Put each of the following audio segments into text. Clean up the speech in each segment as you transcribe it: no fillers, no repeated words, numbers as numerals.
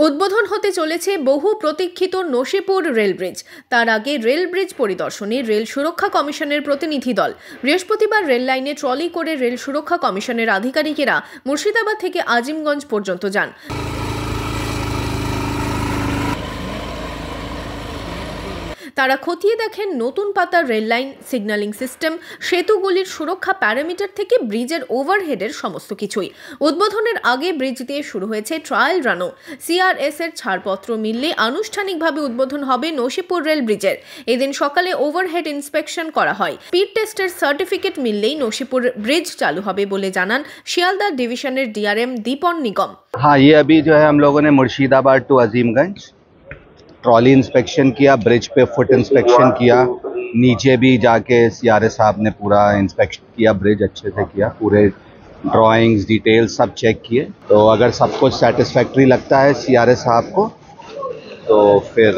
উদ্বোধন হতে চলেছে বহু প্রতীক্ষিত নসিপুর রেল ব্রিজ। তার আগে রেল ব্রিজ পরিদর্শনে রেল সুরক্ষা কমিশনের প্রতিনিধি দল বৃহস্পতিবার রেল লাইনে ট্রলি করে রেল সুরক্ষা কমিশনের আধিকারিকেরা মুর্শিদাবাদ থেকে আজিমগঞ্জ পর্যন্ত যান। তারা খতিয়ে দেখেন নতুন পাতার রেল লাইন, সিগন্যালিং সিস্টেম, সেতুগুলির সুরক্ষা প্যারামিটার থেকে ব্রিজের ওভারহেডের সমস্ত কিছুই। উদ্বোধনের আগে ব্রিজ দিয়ে শুরু হয়েছে ট্রায়াল রানও। সিআরএস এর ছাড়পত্র মিললে আনুষ্ঠানিকভাবে উদ্বোধন হবে নসিপুর রেল ব্রিজের। এদিন সকালে ওভারহেড ইন্সপেকশন করা হয়। স্পিড টেস্টের সার্টিফিকেট মিললেই নসিপুর ব্রিজ চালু হবে বলে জানান শিয়ালদা ডিভিশনের ডিআরএম দীপন নিগম। हाँ, ये अभी जो है हम लोगों ने Murshidabad to Azimganj trolley inspection किया, ब्रिज पे फुट इंस्पेक्शन किया, नीचे भी जाके सीआरएस साहब ने पूरा इंस्पेक्शन किया, ब्रिज अच्छे से किया, पूरे ड्राइंग्स डिटेल्स सब चेक किए। तो अगर सब कुछ सेटिस्फैक्ट्री लगता है सीआरएस साहब को तो फिर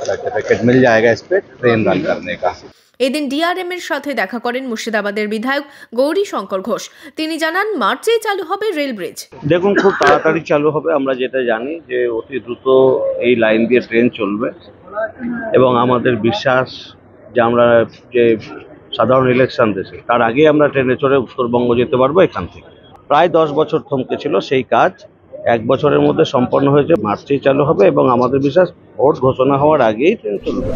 सर्टिफिकेट मिल जाएगा इस पे ट्रेन रन करने का। এদিন ডিআরএম এর সাথে দেখা করেন মুর্শিদাবাদের বিধায়ক গৌরী শঙ্কর ঘোষ। তিনি জানান মার্চেই চালু হবে রেল ব্রিজ। দেখুন, খুব তাড়াতাড়ি চালু হবে। আমরা যেটা জানি যে অতি দ্রুত এই লাইন দিয়ে ট্রেন চলবে এবং আমাদের বিশ্বাস যে আমরা যে সাধারণ ইলেকশন দেশে তার আগেই আমরা ট্রেনে চড়ে উত্তরবঙ্গ যেতে পারবো এখান থেকে। প্রায় 10 বছর থমকে ছিল সেই কাজ 1 বছরের মধ্যে সম্পন্ন হয়েছে। মার্চেই চালু হবে এবং আমাদের বিশ্বাস ভোট ঘোষণা হওয়ার আগেই ট্রেন চলবে।